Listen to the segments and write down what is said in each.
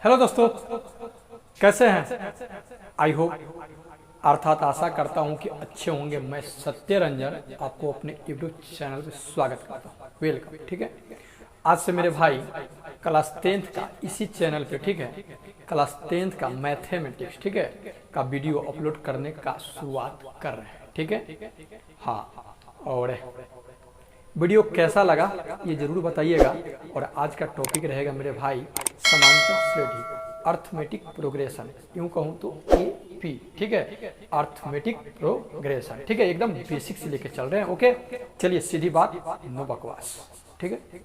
Hello दोस्तों, कैसे हैं? आई होप अर्थात आशा करता हूं कि अच्छे होंगे। मैं सत्य रंजन आपको अपने यूट्यूब चैनल पे स्वागत करता हूं। वेलकम। ठीक है, आज से मेरे भाई क्लास 10th का इसी चैनल पे, ठीक है, क्लास 10th का मैथमेटिक्स, ठीक है, का वीडियो अपलोड करने का शुरुआत कर रहे हैं। ठीक है, हाँ, और वीडियो कैसा लगा ये जरूर बताइएगा। और आज का टॉपिक रहेगा मेरे भाई समांतर श्रेणी, अर्थमेटिक प्रोग्रेशन, यूं कहूं तो एपी। ठीक है, अर्थमेटिक प्रोग्रेशन। ठीक है, एकदम बेसिक से लेके चल रहे हैं। ओके, चलिए सीधी बात, नो बकवास। ठीक है,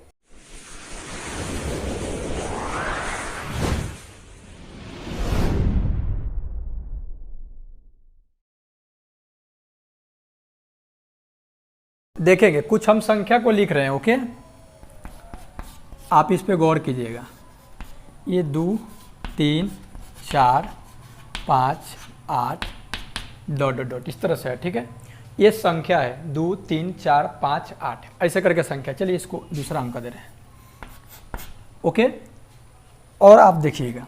देखेंगे कुछ हम संख्या को लिख रहे हैं। ओके, आप इस पे गौर कीजिएगा। ये 2 3 4 5 8 डॉट डॉट डॉट इस तरह से है। ठीक है, ये संख्या है 2 3 4 5 8 ऐसे करके संख्या। चलिए इसको दूसरा अंक दे रहे हैं। ओके, और आप देखिएगा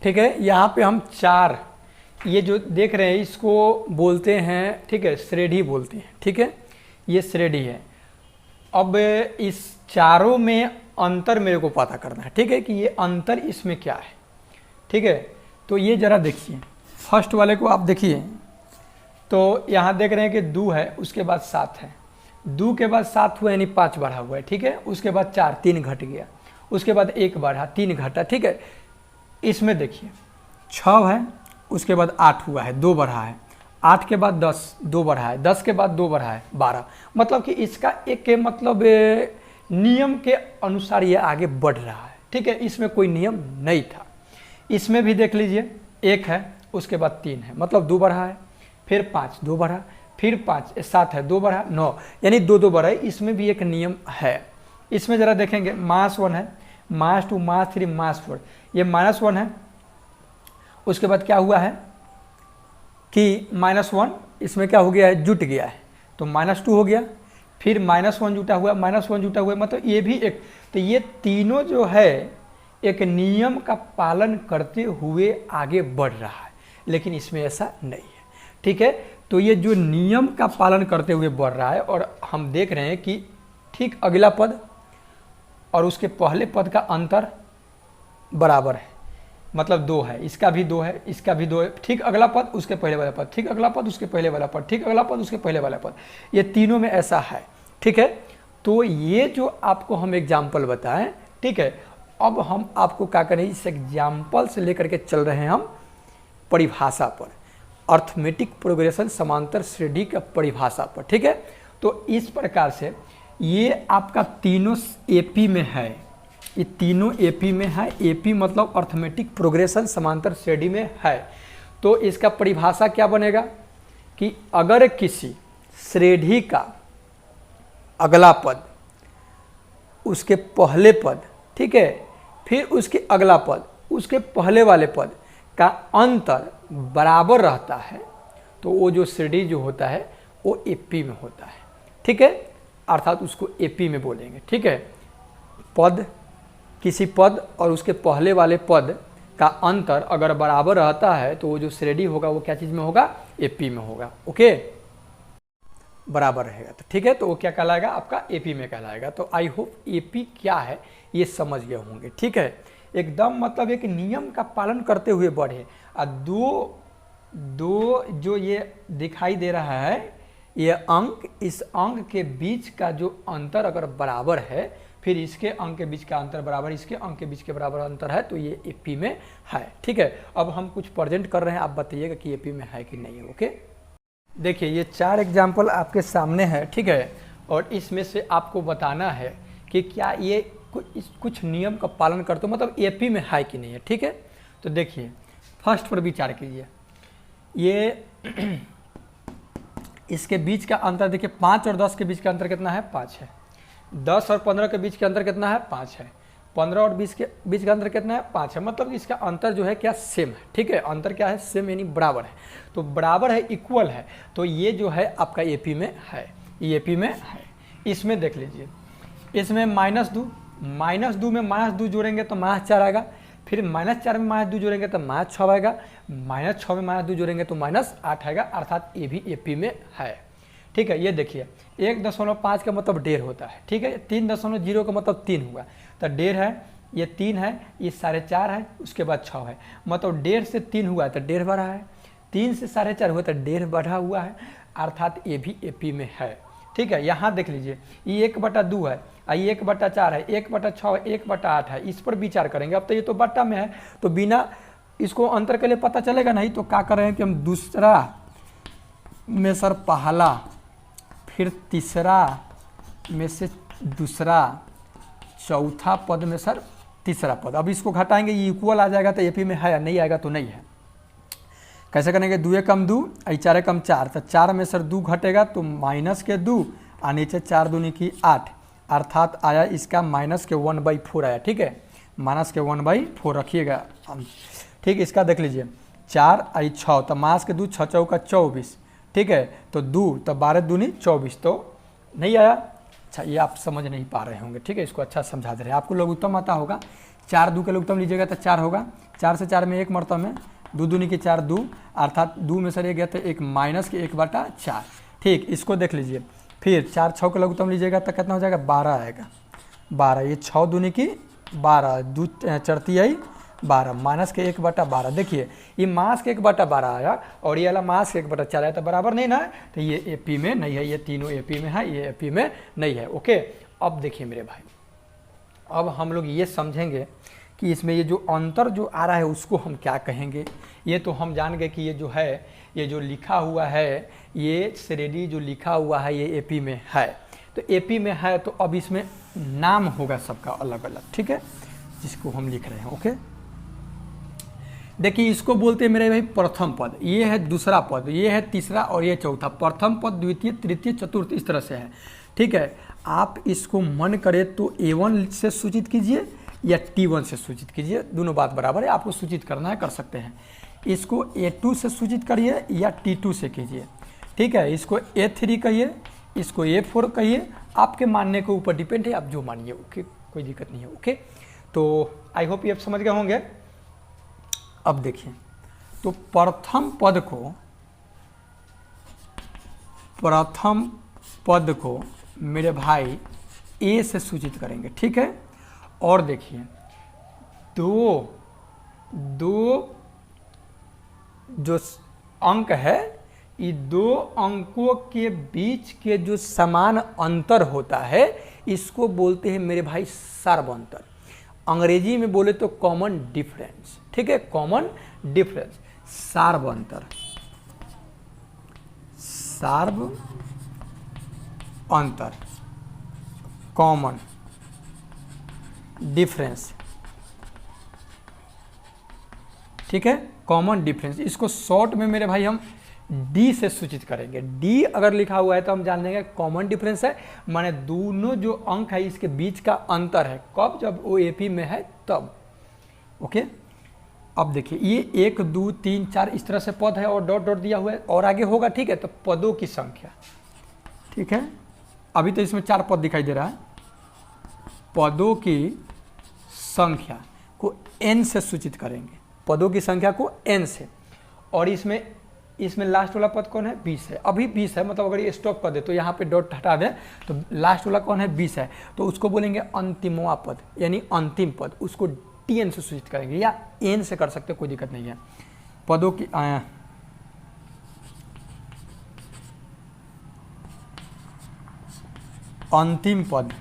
ठीक है, यहाँ पे हम चार, ये जो देख रहे हैं इसको बोलते हैं, ठीक है, श्रेणी बोलते हैं। ठीक है, ये श्रेणी है। अब इस चारों में अंतर मेरे को पता करना है। ठीक है, कि ये अंतर इसमें क्या है। ठीक है, तो ये जरा देखिए, फर्स्ट वाले को आप देखिए, तो यहाँ देख रहे हैं कि 2 है, उसके बाद 7 है, 2 के बाद 7 हुआ यानी 5 बढ़ा हुआ है। ठीक है, उसके बाद 4, 3 घट गया, उसके बाद 1 बढ़ा, 3 घटा। ठीक है, इसमें देखिए 6 है, उसके बाद 8 हुआ है, 2 बढ़ा है, 8 के बाद 10, 2 बढ़ा है, 10 के बाद 2 बढ़ा है, 12। मतलब कि इसका एक के मतलब नियम के अनुसार ये आगे बढ़ रहा है। ठीक है, इसमें कोई नियम नहीं था। इसमें भी देख लीजिए, 1 है, उसके बाद 3 है, मतलब 2 बढ़ा है, फिर 5, 2 बढ़ा, फिर 5, 7 है, 2 बढ़ा, 9, यानी 2 2 बढ़ा है। इसमें भी एक नियम है। इसमें जरा देखेंगे, -1 है, -2, -3, -4, ये -1 है। उसके बाद क्या हुआ है कि -1 इसमें क्या हो गया है, जुट गया है, तो -2 हो गया, फिर -1 जुटा हुआ, -1 जुटा हुआ, मतलब ये भी एक। तो ये तीनों जो है एक नियम का पालन करते हुए आगे बढ़ रहा है, लेकिन इसमें ऐसा नहीं है। ठीक है, तो ये जो नियम का पालन करते हुए बढ़ रहा है, और हम देख रहे हैं कि ठीक अगला पद और उसके पहले पद का अंतर बराबर है, मतलब 2 है, इसका भी 2 है, इसका भी 2 है। ठीक अगला पद उसके पहले वाला पद, ठीक अगला पद उसके पहले वाला पद, ठीक अगला पद उसके पहले वाला पद, ये तीनों में ऐसा है। ठीक है, तो ये जो आपको हम एग्जाम्पल बताएं, ठीक है, अब हम आपको क्या करें, इस एग्जाम्पल से लेकर के चल रहे हैं हम परिभाषा पर, अर्थमेटिक प्रोग्रेशन समांतर श्रेणी का परिभाषा पर। ठीक है, तो इस प्रकार से ये आपका तीनों एपी में है, ये तीनों एपी में है। एपी मतलब अर्थमेटिक प्रोग्रेशन समांतर श्रेणी में है। तो इसका परिभाषा क्या बनेगा कि अगर किसी श्रेणी का अगला पद, उसके पहले पद, ठीक है, फिर उसके अगला पद, उसके पहले वाले पद का अंतर बराबर रहता है, तो वो जो श्रेणी जो होता है वो एपी में होता है। ठीक है, अर्थात उसको एपी में बोलेंगे। ठीक है, पद, किसी पद और उसके पहले वाले पद का अंतर अगर बराबर रहता है, तो वो जो श्रेणी होगा वो क्या चीज़ में होगा, एपी में होगा। ओके, बराबर रहेगा तो ठीक है, तो वो क्या कहलाएगा, आपका एपी में कहलाएगा। तो आई होप एपी क्या है ये समझ गए होंगे। ठीक है, एकदम मतलब एक नियम का पालन करते हुए बढ़े। और दो जो ये दिखाई दे रहा है, ये अंक, इस अंक के बीच का जो अंतर अगर बराबर है, फिर इसके अंक के बीच का अंतर बराबर, इसके अंक के बीच के बराबर अंतर है, तो ये एपी में है। ठीक है, अब हम कुछ प्रेजेंट कर रहे हैं, आप बताइएगा कि एपी में है कि नहीं है। ओके, देखिए ये 4 एग्जाम्पल आपके सामने है। ठीक है, और इसमें से आपको बताना है कि क्या ये कुछ नियम का पालन करते हो, मतलब एपी में है कि नहीं है। ठीक है, तो देखिए फर्स्ट पर विचार कीजिए, ये इसके बीच का अंतर देखिए 5 और 10 के बीच का अंतर कितना है 5 है। 10 और 15 के बीच का अंतर कितना है 5 है। 15 और 20 के बीच का अंतर कितना है 5 है। मतलब इसका अंतर जो है क्या सेम है, ठीक है, अंतर क्या है सेम यानी बराबर है। तो बराबर है इक्वल है, तो ये जो है आपका एपी में है, ये एपी में है। इसमें देख लीजिए, इसमें -2 में -2 जोड़ेंगे तो -4 आएगा, फिर -4 में -2 जोड़ेंगे तो -6 आएगा, -6 में -2 जोड़ेंगे तो -8 आएगा, अर्थात ये भी एपी में है, ठीक है। ये देखिए 1.5 का मतलब 1.5 होता है, ठीक है। 3.0 का मतलब 3 हुआ, तो 1.5 है, ये 3 है, ये 4.5 है, उसके बाद 6 है, मतलब 1.5 से 3 हुआ है तो 1.5 बढ़ा है, 3 से 4.5 हुआ तो 1.5 बढ़ा हुआ है, अर्थात ये भी एपी में है, ठीक है। यहाँ देख लीजिए ये 1/2 है, ये 1/4 है, 1/6 है, 1/8 है, इस पर विचार करेंगे। अब तो ये तो बट्टा में है, तो बिना इसको अंतर के लिए पता चलेगा नहीं, तो क्या कर रहे हैं कि हम दूसरा में सर पहला, फिर तीसरा में से दूसरा, चौथा पद में सर तीसरा पद। अब इसको घटाएंगे, ये इक्वल आ जाएगा तो एपी में है, या नहीं आएगा तो नहीं है। कैसे करेंगे, 2 कम 2 और 4 कम 4, तो 4 में सर 2 घटेगा तो -2 और नीचे 4 दूनी की 8, अर्थात आया इसका -1/4 आया, ठीक है, -1/4 रखिएगा, ठीक। इसका देख लीजिए 4 और 6 तो मास के 2, 6 चौका 24, ठीक है, तो 2 तो 12 दूनी 24, तो नहीं आया। अच्छा, ये आप समझ नहीं पा रहे होंगे, ठीक है, इसको अच्छा समझा दे रहे हैं आपको। लघुत्तम आता होगा, 4 2 के लघुत्तम लीजिएगा तो 4 होगा, 4 से 4 में 1 मरतबा में 2 दूनी की 4 2, अर्थात 2 में सर ये गया तो 1 -1/4, ठीक। इसको देख लीजिए, फिर 4 6 के लघुत्तम लीजिएगा तो कितना हो जाएगा 12 आएगा, 12, ये 6 दूनी की 12, 2 चरती आई 12, -1/12। देखिए ये -1/12 आया और ये वाला -1/4 आया, तो बराबर नहीं ना, तो ये एपी में नहीं है, ये तीनों एपी में है, ये एपी में नहीं है, ओके। अब देखिए मेरे भाई, अब हम लोग ये समझेंगे कि इसमें ये जो अंतर जो आ रहा है उसको हम क्या कहेंगे। ये तो हम जान गए कि ये जो है, ये जो लिखा हुआ है, ये श्रेणी जो लिखा हुआ है ये एपी में है, तो एपी में है, तो अब इसमें नाम होगा सबका अलग अलग, ठीक है, जिसको हम लिख रहे हैं, ओके। देखिए इसको बोलते हैं मेरे भाई प्रथम पद, ये है दूसरा पद, ये है तीसरा और ये चौथा। प्रथम पद, द्वितीय, तृतीय, चतुर्थ, इस तरह से है, ठीक है। आप इसको मन करे तो A1 से सूचित कीजिए या T1 से सूचित कीजिए, दोनों बात बराबर है, आपको सूचित करना है कर सकते हैं। इसको A2 से सूचित करिए या T2 से कीजिए, ठीक है। इसको A3 कहिए, इसको A4 कहिए, आपके मानने के ऊपर डिपेंड है, आप जो मानिए, ओके, कोई दिक्कत नहीं है, ओके। तो आई होप ये आप समझ गए होंगे। अब देखिए, तो प्रथम पद को मेरे भाई ए से सूचित करेंगे, ठीक है। और देखिए दो जो अंक है, ये 2 अंकों के बीच के जो समान अंतर होता है इसको बोलते हैं मेरे भाई सार्व अंतर। अंग्रेजी में बोले तो कॉमन डिफरेंस, ठीक है, कॉमन डिफरेंस, सार्व अंतर, सार्व अंतर, कॉमन डिफरेंस, ठीक है, कॉमन डिफरेंस। इसको शॉर्ट में मेरे भाई हम डी से सूचित करेंगे। डी अगर लिखा हुआ है तो हम जान लेंगे कॉमन डिफरेंस है, माने दोनों जो अंक है इसके बीच का अंतर है, कब, जब वो एपी में है तब, ओके। अब देखिए ये 1 2 3 4 इस तरह से पद है और डॉट डॉट दिया हुआ है, और आगे होगा, ठीक है, तो पदों की संख्या, ठीक है। अभी तो इसमें 4 पद दिखाई दे रहा है, पदों की संख्या को n से सूचित करेंगे, पदों की संख्या को n से। और इसमें लास्ट वाला पद कौन है 20 है, अभी 20 है, मतलब अगर ये स्टॉप कर दे तो यहाँ पे डॉट हटा दें तो लास्ट वाला कौन है 20 है, तो उसको बोलेंगे अंतिमवा पद, यानी अंतिम पद, उसको tn से सूचित करेंगे या n से कर सकते, कोई दिक्कत नहीं है। पदों की अंतिम पद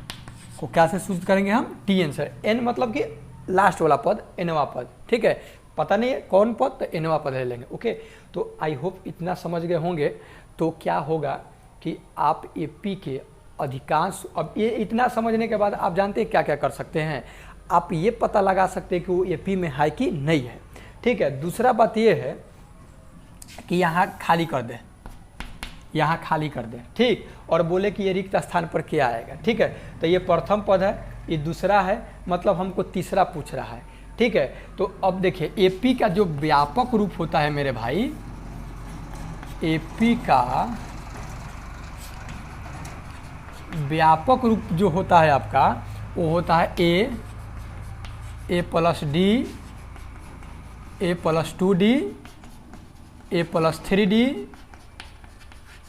को क्या से सूचित करेंगे हम, tn से। n मतलब कि लास्ट वाला पद, nवा पद, ठीक है, पता नहीं है कौन पद, तो nवा पद ले लेंगे, ओके। तो आई होप इतना समझ गए होंगे। तो क्या होगा कि आप एपी के अधिकांश, अब ये इतना समझने के बाद आप जानते हैं क्या क्या कर सकते हैं, आप ये पता लगा सकते हैं कि वो एपी में है कि नहीं है, ठीक है। दूसरा बात ये है कि यहाँ खाली कर दें, यहाँ खाली कर दें, ठीक, और बोले कि ये रिक्त स्थान पर क्या आएगा, ठीक है। तो ये प्रथम पद है, ये दूसरा है, मतलब हमको तीसरा पूछ रहा है, ठीक है। तो अब देखिए एपी का जो व्यापक रूप होता है मेरे भाई, एपी का व्यापक रूप जो होता है आपका वो होता है ए प्लस डी, ए प्लस 2D, ए प्लस 3D,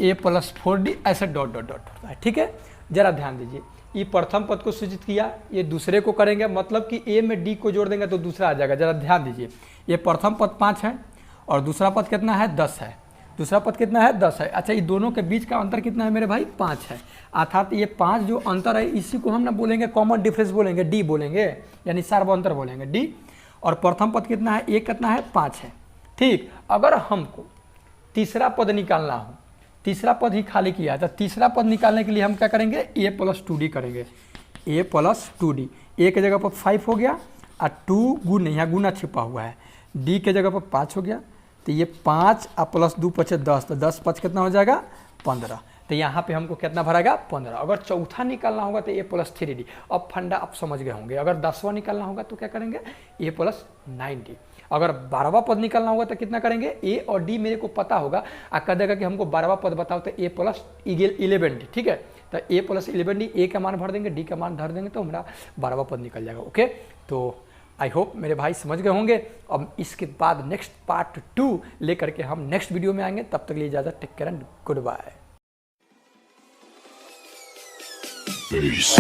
ए प्लस 4D, ऐसे डॉट डॉट डॉट होता है, ठीक है। जरा ध्यान दीजिए, ये प्रथम पद को सूचित किया, ये दूसरे को करेंगे, मतलब कि ए में डी को जोड़ देंगे तो दूसरा आ जाएगा। जरा ध्यान दीजिए, ये प्रथम पद 5 है और दूसरा पद कितना है 10 है, दूसरा पद कितना है 10 है। अच्छा, ये दोनों के बीच का अंतर कितना है मेरे भाई 5 है, अर्थात ये 5 जो अंतर है इसी को हम ना बोलेंगे कॉमन डिफरेंस बोलेंगे, डी बोलेंगे, यानी सार्वअंतर बोलेंगे डी। और प्रथम पद कितना है, एक कितना है 5 है, ठीक। अगर हमको तीसरा पद निकालना हो, तीसरा पद ही खाली किया है, तो तीसरा पद निकालने के लिए हम क्या करेंगे, ए प्लस 2D करेंगे, ए प्लस 2D, ए के जगह पर 5 हो गया और 2 गुण, यहाँ गुना छिपा हुआ है, डी के जगह पर 5 हो गया, तो ये 5 और प्लस 2 × 10, तो 10 × 5 कितना हो जाएगा 15। तो यहाँ पे हमको कितना भरेगा 15। अगर चौथा निकालना होगा तो ए प्लस 3D। अब फंडा आप समझ गए होंगे, अगर 10वां निकालना होगा तो क्या करेंगे, ए प्लस 9D। अगर 12वां पद निकालना होगा तो कितना करेंगे, ए और डी मेरे को पता होगा, आ कह देगा कि हमको 12वां पद बताओ, तो ए प्लस 11D, ठीक है। तो ए प्लस 11D, ए का मान भर देंगे, डी का मान धर देंगे, तो हमारा 12वां पद निकल जाएगा। ओके, तो आई होप मेरे भाई समझ गए होंगे। अब इसके बाद नेक्स्ट पार्ट 2 लेकर के हम नेक्स्ट वीडियो में आएंगे, तब तक लिए इजाजत, take care and good bye. Peace.